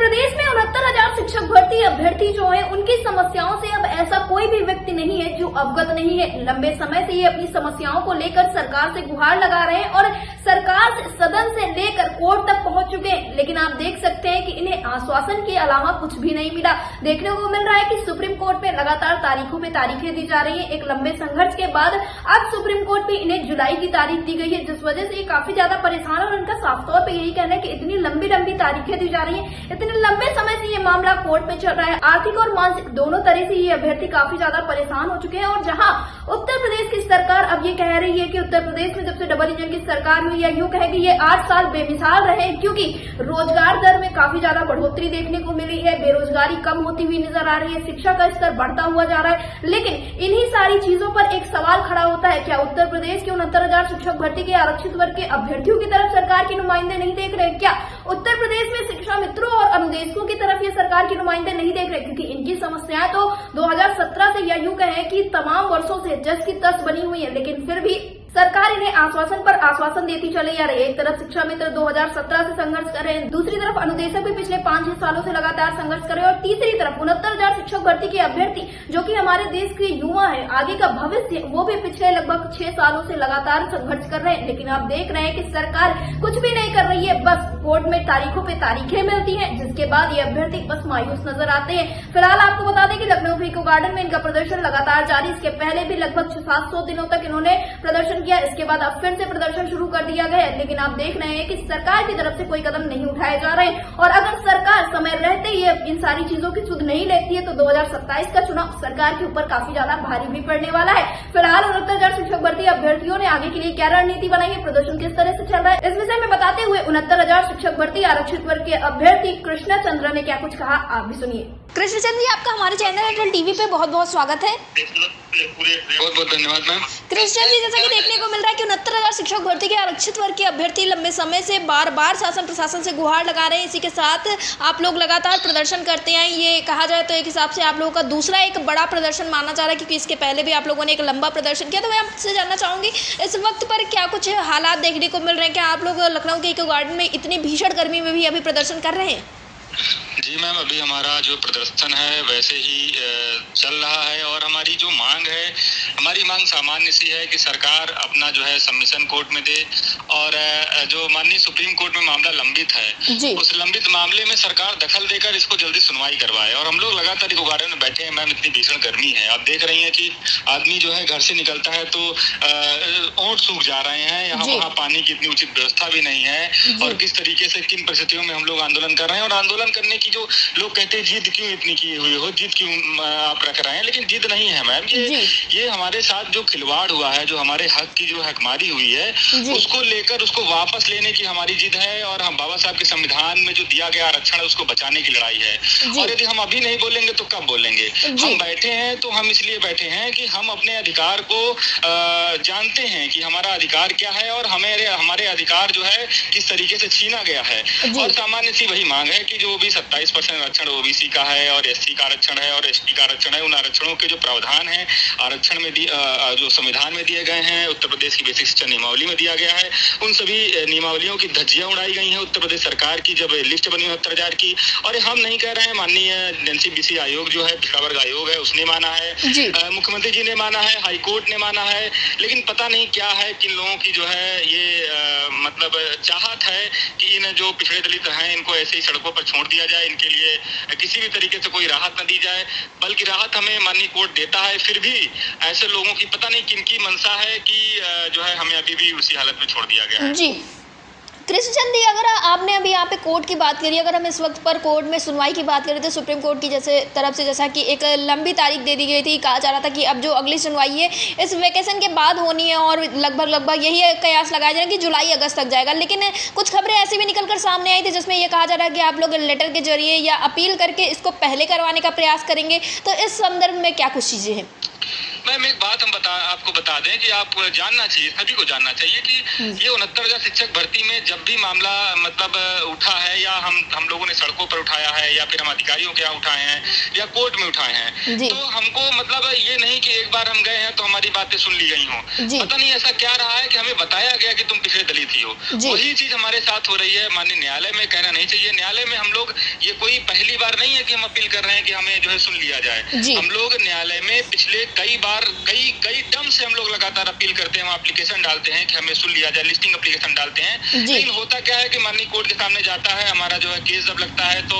प्रदेश में 69,000 शिक्षक भर्ती अभ्यर्थी जो हैं उनकी समस्याओं से अब ऐसा कोई भी व्यक्ति नहीं है जो अवगत नहीं है। लंबे समय से ये अपनी समस्याओं को लेकर सरकार से गुहार लगा रहे हैं और सरकार सदन से लेकर कोर्ट तक पहुंच चुके हैं, लेकिन आप देख सकते हैं कि इन्हें आश्वासन के अलावा कुछ भी नहीं मिला। देखने को मिल रहा है कि सुप्रीम कोर्ट में लगातार तारीखों पे तारीखें दी जा रही है। एक लंबे संघर्ष के बाद अब सुप्रीम कोर्ट में इन्हें जुलाई की तारीख दी गई है, जिस वजह से ये काफी ज्यादा परेशान है और उनका साफ तौर पर यही कहना है कि इतनी लंबी तारीखें दी जा रही है, इतने लंबे समय से ये मामला कोर्ट में चल रहा है। आर्थिक और मानसिक दोनों तरह से ये अभ्यर्थी काफी ज्यादा परेशान हो चुके हैं। और जहां उत्तर प्रदेश की सरकार अब ये कह रही है कि उत्तर प्रदेश में जब से डबल इंजन की सरकार हुई है, यूं कहे कि ये 8 साल बेमिसाल रहे, क्योंकि रोजगार दर में काफी ज्यादा बढ़ोतरी देखने को मिली है, बेरोजगारी कम होती हुई नजर आ रही है, शिक्षा का स्तर बढ़ता हुआ जा रहा है। लेकिन इन्हीं सारी चीजों पर एक सवाल खड़ा होता है, क्या उत्तर प्रदेश के 69,000 शिक्षक भर्ती के आरक्षित वर्ग के अभ्यर्थियों की तरफ सरकार के नुमाइंदे नहीं देख रहे? क्या उत्तर प्रदेश में शिक्षा मित्रों और अनुदेशकों की तरफ ये सरकार के नुमाइंदे नहीं देख रहे? क्योंकि इनकी समस्याएं तो 2017 से या यूं कहें कि तमाम वर्षों से जस की तस बनी हुई है, लेकिन फिर भी सरकार इन्हें आश्वासन पर आश्वासन देती चली जा रही है। एक तरफ शिक्षा मित्र 2017 से संघर्ष कर रहे हैं, दूसरी तरफ अनुदेशक भी पिछले 5-6 सालों से लगातार संघर्ष कर रहे हैं और तीसरी तरफ 69,000 शिक्षक भर्ती के अभ्यर्थी जो कि हमारे देश के युवा है, आगे का भविष्य, वो भी पिछले लगभग 6 सालों से लगातार संघर्ष कर रहे हैं। लेकिन आप देख रहे हैं कि सरकार कुछ भी नहीं कर रही है, बस कोर्ट में तारीखों पे तारीखें मिलती हैं, जिसके बाद ये अभ्यर्थी बस मायूस नजर आते हैं। फिलहाल आपको बता दें कि लखनऊ फ्रीको गार्डन में इनका प्रदर्शन लगातार जारी। इसके पहले भी लगभग 700 दिनों तक इन्होंने प्रदर्शन किया, इसके बाद अब फिर से प्रदर्शन शुरू कर दिया गया है। लेकिन आप देख रहे हैं कि सरकार की तरफ से कोई कदम नहीं उठाए जा रहे हैं और अगर सरकार समय रहते ही इन सारी चीजों की सुध नहीं लेती है तो 2027 का चुनाव सरकार के ऊपर काफी ज्यादा भारी भी पड़ने वाला है। फिलहाल 69,000 शिक्षक भर्ती अभ्यर्थियों ने आगे के लिए क्या रणनीति बनाई है, प्रदर्शन किस तरह से चल रहा है, इस विषय में बताते हुए 69,000 शिक्षक भर्ती आरक्षित वर्ग के अभ्यर्थी कृष्णा चंद्र ने क्या कुछ कहा, आप भी सुनिए। कृष्ण चंद्र जी, आपका हमारे चैनल एयरटेल टीवी पे बहुत बहुत स्वागत है। बहुत बहुत धन्यवाद मैम। कृष्ण जी, जैसा कि देखने को मिल रहा है कि 69,000 शिक्षक भर्ती के आरक्षित वर्ग के अभ्यर्थी लंबे समय से बार बार शासन प्रशासन से गुहार लगा रहे हैं। इसी के साथ आप लोग लगातार प्रदर्शन करते हैं, ये कहा जाए तो एक हिसाब से आप लोगों का दूसरा एक बड़ा प्रदर्शन माना जा रहा है, क्योंकि इसके पहले भी आप लोगों ने एक लंबा प्रदर्शन किया। तो मैं आपसे जानना चाहूंगी इस वक्त पर क्या कुछ हालात देखने को मिल रहे हैं, क्या आप लोग लखनऊ के इको गार्डन में इतनी भीषण गर्मी में भी अभी प्रदर्शन कर रहे हैं? जी मैम, अभी हमारा जो प्रदर्शन है वैसे ही चल रहा है और हमारी जो मांग है, हमारी मांग सामान्य सी है कि सरकार अपना जो है सबमिशन कोर्ट में दे और जो माननीय सुप्रीम कोर्ट में मामला लंबित है उस लंबित मामले में सरकार दखल देकर इसको जल्दी सुनवाई करवाए। और हम लोग लगातार इको गार्डन में बैठे हैं मैम, इतनी भीषण गर्मी है, आप देख रही हैं कि आदमी जो है घर से निकलता है तो ओंठ सूख जा रहे हैं, यहाँ वहाँ पानी की इतनी उचित व्यवस्था भी नहीं है और किस तरीके से किन परिस्थितियों में हम लोग आंदोलन कर रहे हैं। और आंदोलन करने की जो लोग कहते हैं जिद क्यों इतनी की हुई हो, जिद क्यों आप रख रहे हैं, लेकिन जिद नहीं है मैम, ये हमारे साथ जो खिलवाड़ हुआ है, जो हमारे हक की जो हकमारी हुई है उसको लेकर उसको वापस लेने की हमारी जिद है और हम बाबा साहब के संविधान में जो दिया गया आरक्षण है उसको बचाने की लड़ाई है। और यदि हम अभी नहीं बोलेंगे तो कब बोलेंगे? हम बैठे हैं तो हम इसलिए बैठे हैं कि हम अपने अधिकार को जानते हैं कि हमारा अधिकार क्या है और हमारे अधिकार जो है किस तरीके से छीना गया है। और सामान्य सी वही मांग है कि जो भी 27% आरक्षण ओबीसी का है और एससी का आरक्षण है और एसटी का आरक्षण है, उन आरक्षणों के जो प्रावधान है आरक्षण में जो संविधान में दिए गए हैं, उत्तर प्रदेश की बेसिक शिक्षा नियमावली में दिया गया है, उन सभी नियमावलियों की धज्जियां उड़ाई गई हैं उत्तर प्रदेश सरकार की जब लिस्ट बनी 69,000 की। और हम नहीं कह रहे हैं, माननीय एनसीबीसी आयोग जो है, पिछड़ा वर्ग आयोग है, उसने माना है, मुख्यमंत्री जी ने माना है, हाईकोर्ट ने माना है, लेकिन पता नहीं क्या है किन लोगों की जो है ये मतलब चाहत है कि इन जो पिछड़े दलित हैं इनको ऐसे ही सड़कों पर छोड़ दिया जाए, इनके लिए किसी भी तरीके से कोई राहत न दी जाए, बल्कि राहत हमें माननीय कोर्ट देता है, फिर भी ऐसे लोगों की पता नहीं किनकी मंशा है कि जो है हमें अभी भी उसी हालत में छोड़ दिया गया है। जी कृष्ण चंद जी, अगर आपने अभी यहाँ पे कोर्ट की बात करी, अगर हम इस वक्त पर कोर्ट में सुनवाई की बात करें तो सुप्रीम कोर्ट की तरफ से जैसा कि एक लंबी तारीख दे दी गई थी, कहा जा रहा था कि अब जो अगली सुनवाई है इस वेकेशन के बाद होनी है और लगभग यही कयास लगाया जा रहा है कि जुलाई अगस्त तक जाएगा। लेकिन कुछ खबरें ऐसी भी निकलकर सामने आई थी जिसमें यह कहा जा रहा है कि आप लोग लेटर के जरिए या अपील करके इसको पहले करवाने का प्रयास करेंगे, तो इस संदर्भ में क्या कुछ चीज़ें हैं? मैम एक बात हम आपको बता दें कि आप जानना चाहिए, सभी को जानना चाहिए कि ये 69,000 शिक्षक भर्ती में जब भी मामला मतलब उठा है या हम लोगों ने सड़कों पर उठाया है या फिर हम अधिकारियों के यहाँ उठाए हैं या कोर्ट में उठाए हैं, तो हमको मतलब ये नहीं कि एक बार हम गए हैं तो हमारी बातें सुन ली गई हों। पता नहीं ऐसा क्या रहा है कि हमें बताया गया कि तुम पिछड़े दलित ही हो, वही चीज हमारे साथ हो रही है। माननीय न्यायालय में कहना नहीं चाहिए, न्यायालय में हम लोग ये कोई पहली बार नहीं है कि हम अपील कर रहे हैं कि हमें जो है सुन लिया जाए। हम लोग न्यायालय में पिछले कई बार कई टर्म से हम लोग लगातार अपील करते हैं, हम एप्लीकेशन डालते हैं कि हमें सुन लिया जाए, लिस्टिंग एप्लीकेशन डालते हैं। लेकिन होता क्या है कि माननीय कोर्ट के सामने जाता है, हमारा जो है केस जब लगता है तो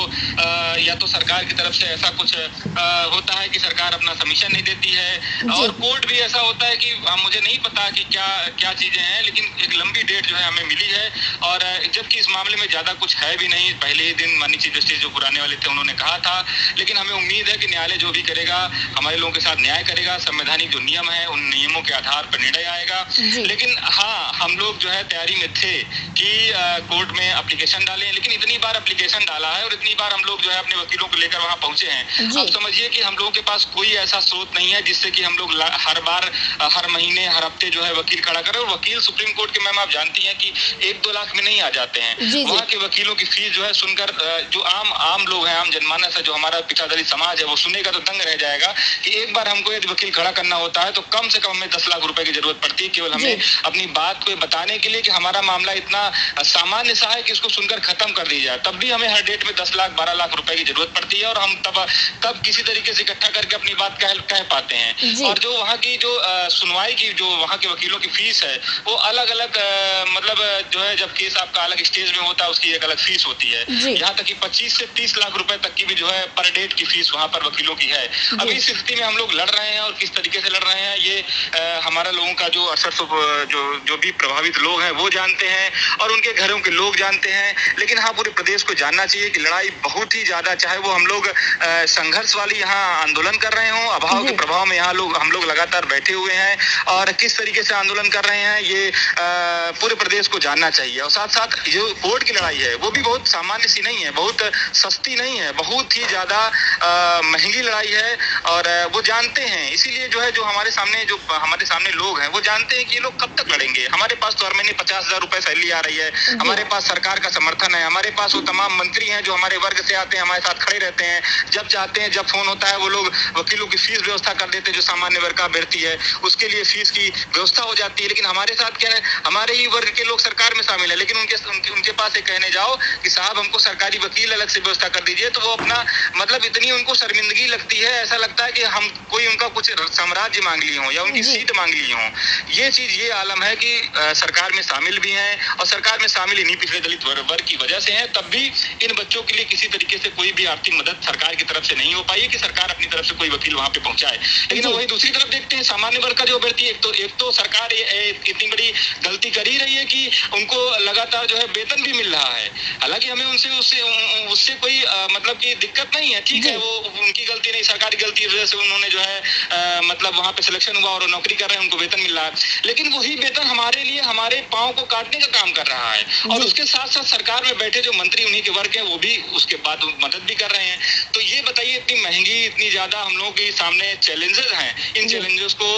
या तो सरकार की तरफ से ऐसा कुछ होता है कि सरकार अपना सबमिशन नहीं देती है, और कोर्ट भी ऐसा होता है कि मुझे नहीं पता कि क्या चीजें हैं, लेकिन एक लंबी डेट जो है हमें मिली है। और जबकि इस मामले में ज्यादा कुछ है भी नहीं, पहले ही दिन माननीय चीफ जस्टिस जो पुराने वाले थे उन्होंने कहा था, लेकिन हमें उम्मीद है कि न्यायालय जो भी करेगा हमारे लोगों के साथ न्याय करेगा, संवैधानिक जो नियम है उन नियमों के आधार पर निर्णय आएगा। लेकिन हाँ, हम लोग जो है तैयारी में थे कि कोर्ट में एप्लीकेशन डालें, लेकिन इतनी बार एप्लीकेशन डाला है और इतनी बार हम लोग जो है अपने वकीलों को लेकर वहां पहुंचे हैं। अब समझिए कि हम लोगों के पास कोई ऐसा स्रोत नहीं है जिससे कि हम लोग हर बार हर महीने हर हफ्ते जो है वकील खड़ा करें। और वकील सुप्रीम कोर्ट के मैम आप जानती हैं कि 1-2 लाख में नहीं आ जाते हैं। वहाँ के वकीलों की फीस जो है सुनकर जो आम लोग हैं, आम जनमानस है, जो हमारा पिछड़ा दलित समाज है, वो सुनेगा तो दंग रह जाएगा कि एक बार हमको यदि वकील खड़ा करना होता है तो कम से कम हमें 10 लाख रुपए की जरूरत पड़ती है, केवल हमें अपनी बात को बताने के लिए कि हमारा मामला इतना सामान्य सा है कि इसको सुनकर खत्म कर दी जाए। तब भी हमें हर डेट में 10 लाख 12 लाख रुपए की जरूरत पड़ती है, और हम तब किसी तरीके से इकट्ठा करके अपनी बात कह पाते हैं। और जो वहाँ की जो सुनवाई की जो वहाँ के वकीलों की फीस है वो अलग अलग मतलब जो है, जब केस आपका अलग स्टेज में होता है उसकी एक अलग फीस होती है। यहाँ तक कि 25 से 30 लाख रुपए तक की भी जो है पर डेट की फीस वहाँ पर वकीलों की है। अभी इस स्थिति में हम लोग लड़ रहे हैं, और किस तरीके से लड़ रहे हैं ये हमारा लोगों का जो 68 जो भी प्रभावित लोग हैं वो जानते हैं, और उनके घरों के लोग जानते हैं। लेकिन हाँ, पूरे प्रदेश को जानना चाहिए कि लड़ाई बहुत ही ज्यादा, चाहे वो हम लोग संघर्ष वाली यहाँ आंदोलन कर रहे हों, अभाव के प्रभाव में यहाँ हम लोग लगातार बैठे हुए हैं, और किस तरीके से आंदोलन कर रहे हैं ये पूरे प्रदेश को जानना चाहिए। और साथ साथ जो कोर्ट की लड़ाई है वो भी बहुत सामान्य सी नहीं है, बहुत सस्ती नहीं है, बहुत ही ज्यादा महंगी लड़ाई है, और वो जानते हैं। इसीलिए जो है जो हमारे सामने लोग हैं वो जानते हैं कि ये लोग कब तक लड़ेंगे। हमारे पास तो हर महीने 50,000 रुपए सैलरी आ रही है, हमारे पास सरकार का समर्थन है, हमारे पास वो तमाम मंत्री हैं जो हमारे वर्ग से आते हैं, हमारे साथ खड़े रहते हैं, जब चाहते हैं, जब फोन होता है वो लोग वकीलों की फीस व्यवस्था कर देते हैं, जो सामान्य वर्ग का अभ्यर्थी है उसके लिए फीस की व्यवस्था हो जाती है। लेकिन हमारे साथ क्या है, हमारे ही वर्ग के लोग सरकार में शामिल है, लेकिन उनके पास ये कहने जाओ कि साहब हमको सरकारी वकील अलग से व्यवस्था कर दीजिए, तो वो अपना मतलब इतनी उनको शर्मिंदगी लगती है, ऐसा लगता है कि हम कोई उनका कुछ साम्राज्य मांग लिए हों या उनकी सीट मांग ली हों। ये चीज ये आलम है कि सरकार में शामिल भी हैं, और सरकार में शामिल इन्हीं पिछड़े दलित वर्ग की वजह से हैं, तब भी इन बच्चों के लिए किसी तरीके से कोई भी आर्थिक मदद सरकार की तरफ से नहीं हो पाई है कि सरकार अपनी तरफ से कोई वकील वहां पे पहुंचाए। लेकिन वही दूसरी तरफ देखते हैं सामान्य वर्ग का जो अभ्यर्थी, एक तो सरकार इतनी बड़ी गलती कर ही रही है कि उनको लगातार जो है वेतन भी मिल रहा है। हालांकि हमें उससे कोई मतलब की दिक्कत नहीं है, ठीक है, वो उनकी गलती नहीं, सरकारी गलती की वजह से उन्होंने जो है मतलब वहां पे सिलेक्शन हुआ और नौकरी कर रहे हैं, उनको वेतन मिल रहा है। लेकिन वही वेतन हमारे लिए हमारे पांव को काटने का काम कर रहा है, और उसके साथ साथ सरकार में बैठे जो मंत्री उन्हीं के वर्ग हैं वो भी उसके बाद मदद भी कर रहे हैं। तो ये बताइए, इतनी महंगी, इतनी ज्यादा हम लोगों के सामने चैलेंजेस हैं, इन चैलेंजेस को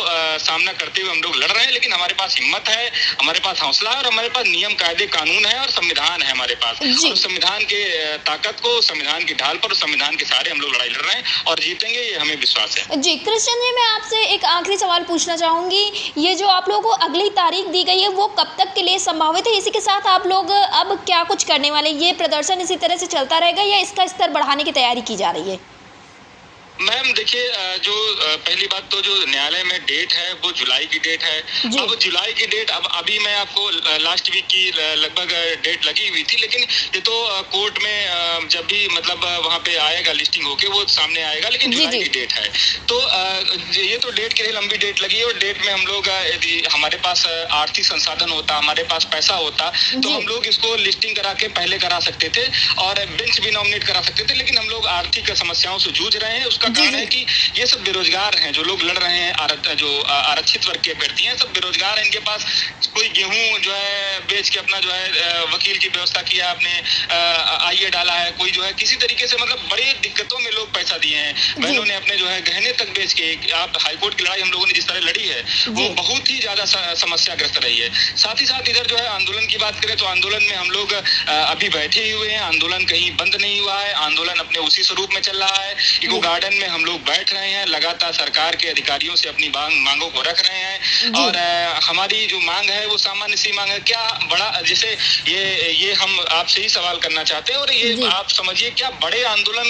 सामना करते हुए हम लोग लड़ रहे हैं। लेकिन हमारे पास हिम्मत है, हमारे पास हौसला है, और हमारे पास नियम कायदे कानून है, और संविधान है हमारे पास। और संविधान के ताकत को, संविधान की ढाल पर, संविधान के सहारे हम लोग लड़ाई लड़ रहे हैं, और जीतेंगे, ये हमें विश्वास है। जी कृष्ण जी, मैं आपसे एक आखिरी सवाल पूछना चाहूंगी, ये जो आप लोगों को अगली तारीख दी गई है वो कब तक के लिए संभावित है? इसी के साथ आप लोग अब क्या कुछ करने वाले, ये प्रदर्शन इसी तरह से चलता रहेगा या इसका स्तर बढ़ाने की तैयारी की जा रही है? मैम देखिए, जो पहली बात तो जो न्यायालय में डेट है वो जुलाई की डेट है। अब जुलाई की डेट, अब अभी मैं आपको लास्ट वीक की लगभग डेट लगी हुई थी, लेकिन ये तो कोर्ट में जब भी मतलब वहाँ पे आएगा लिस्टिंग होके वो सामने आएगा, लेकिन जुलाई की डेट है। तो ये तो डेट के लिए लंबी डेट लगी है, और डेट में हम लोग यदि हमारे पास आर्थिक संसाधन होता, हमारे पास पैसा होता, तो हम लोग इसको लिस्टिंग करा के पहले करा सकते थे और बेंच भी नॉमिनेट करा सकते थे। लेकिन हम लोग आर्थिक समस्याओं से जूझ रहे हैं, उसका कारण है कि ये सब बेरोजगार हैं, जो लोग लड़ रहे हैं, जो आरक्षित वर्ग के अभ्यर्थी हैं, सब बेरोजगार हैं। इनके पास कोई गेहूं जो है बेच के अपना जो है वकील की व्यवस्था किया, आपने आईए डाला है, कोई जो है किसी तरीके से मतलब बड़ी दिक्कतों में लोग पैसा दिए हैं। बहनों ने अपने जो है गहने तक बेच के, आप हाईकोर्ट की लड़ाई हम लोगों ने जिस तरह लड़ी है वो बहुत ही ज्यादा समस्याग्रस्त रही है। साथ ही साथ इधर जो है आंदोलन की बात करें तो आंदोलन में हम लोग अभी बैठे ही हुए हैं, आंदोलन कहीं बंद नहीं हुआ है, आंदोलन अपने उसी स्वरूप में चल रहा है। इको गार्डन में हम लोग बैठ रहे हैं, लगातार सरकार के अधिकारियों से अपनी मांगों को रख रहे हैं और हमारी जो मांग है वो सामान्य सी मांग है। क्या बड़ा, जैसे ये हम आपसे ही सवाल करना चाहते हैं और ये आप समझिए क्या बड़े आंदोलन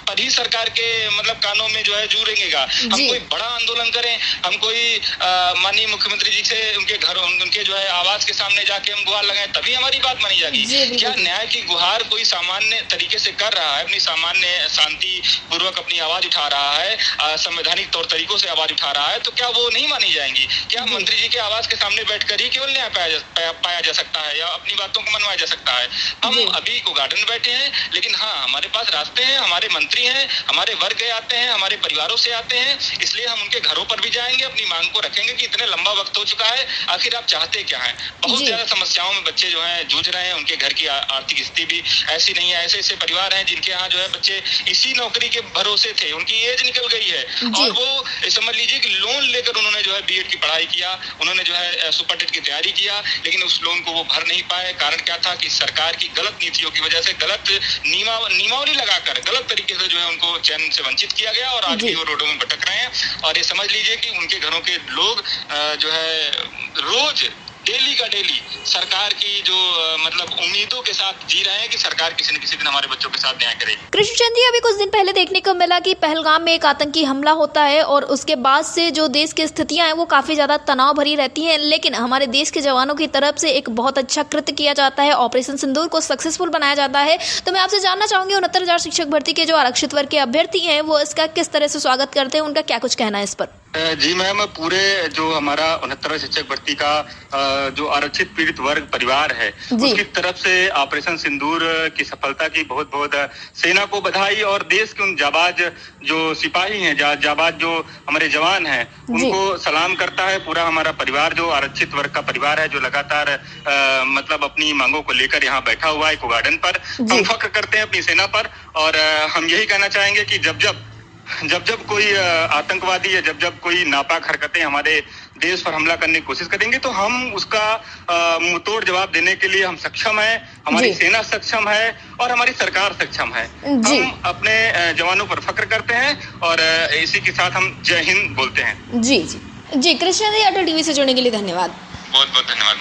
पर ही सरकार के मतलब कानों में जो है जू रेंगेगा। हम कोई बड़ा आंदोलन करें, हम कोई माननीय मुख्यमंत्री जी से उनके घरों, उनके जो है आवास के सामने जाके हम गुहार लगाएं, तभी हमारी बात मानी जाएगी। क्या न्याय की गुहार कोई सामान्य तरीके से कर रहा है, अपनी सामान्य शांति पूर्वक अपनी आवाज उठा रहा है, संवैधानिक तौर तरीकों से आवाज उठा रहा है, तो क्या वो नहीं मानी जाएंगी? क्या मंत्री जी के आवास के सामने बैठकर ही केवल न्याय पाया जा सकता है या अपनी बातों को मनवाया जा सकता है? हम अभी को गार्डन बैठे हैं, लेकिन हाँ हमारे पास रास्ते हैं, हमारे मंत्री हैं, हमारे वर्ग आते हैं, हमारे परिवारों से आते हैं, इसलिए हम उनके घरों पर भी जाएंगे, अपनी मांग को रखेंगे कि इतने लंबा वक्त हो चुका है, आखिर आप चाहते क्या हैं? बहुत ज्यादा समस्याओं में बच्चे जो हैं जूझ रहे हैं, उनके घर की आर्थिक स्थिति भी ऐसी नहीं है। ऐसे ऐसे परिवार हैं जिनके यहाँ जो है बच्चे इसी नौकरी के भरोसे थे, उनकी एज निकल गई है और वो समझ लीजिए कि लोन लेकर उन्होंने जो है बीएड की पढ़ाई किया, उन्होंने जो है सुपर टेट की तैयारी किया, लेकिन उस लोन को वो भर नहीं पाए। कारण क्या था कि सरकार की गलत नीतियों की वजह से, गलत नियमावली लगाकर गलत तरीके से जो है उनको चैन से वंचित किया गया और आज भी वो रोडों में भटक रहे हैं। और ये समझ लीजिए कि उनके घरों के लोग जो है रोज डेली का डेली सरकार की जो मतलब उम्मीदों के साथ जी रहे हैं कि सरकार किसी न किसी दिन हमारे बच्चों के साथ न्याय करेगी। कृष्णचंद जी, अभी कुछ दिन पहले देखने को मिला कि पहलगाम में एक आतंकी हमला होता है और उसके बाद से जो देश की स्थितियां हैं वो काफी ज्यादा तनाव भरी रहती हैं, लेकिन हमारे देश के जवानों की तरफ से एक बहुत अच्छा कृत्य किया जाता है, ऑपरेशन सिंदूर को सक्सेसफुल बनाया जाता है। तो मैं आपसे जानना चाहूंगी 69,000 शिक्षक भर्ती के जो आरक्षित वर्ग के अभ्यर्थी हैं वो इसका किस तरह से स्वागत करते हैं, उनका क्या कुछ कहना है इस पर? जी मैम, पूरे जो हमारा 69 शिक्षक भर्ती का जो आरक्षित पीड़ित वर्ग परिवार है उसकी तरफ से ऑपरेशन सिंदूर की सफलता की बहुत बहुत सेना को बधाई और देश के उन जाबाज जो सिपाही हैं, जाबाज जो हमारे जवान हैं उनको सलाम करता है पूरा हमारा परिवार, जो आरक्षित वर्ग का परिवार है, जो लगातार मतलब अपनी मांगों को लेकर यहाँ बैठा हुआ है इको गार्डन पर। हम फख्र करते हैं अपनी सेना पर और हम यही कहना चाहेंगे कि जब कोई आतंकवादी या जब कोई नापाक हरकतें हमारे देश पर हमला करने की कोशिश करेंगे तो हम उसका मुंहतोड़ जवाब देने के लिए हम सक्षम हैं, हमारी सेना सक्षम है और हमारी सरकार सक्षम है। हम अपने जवानों पर फख्र करते हैं और इसी के साथ हम जय हिंद बोलते हैं। जी कृष्णा जी, अटल टीवी से जुड़ने के लिए धन्यवाद। बहुत बहुत धन्यवाद।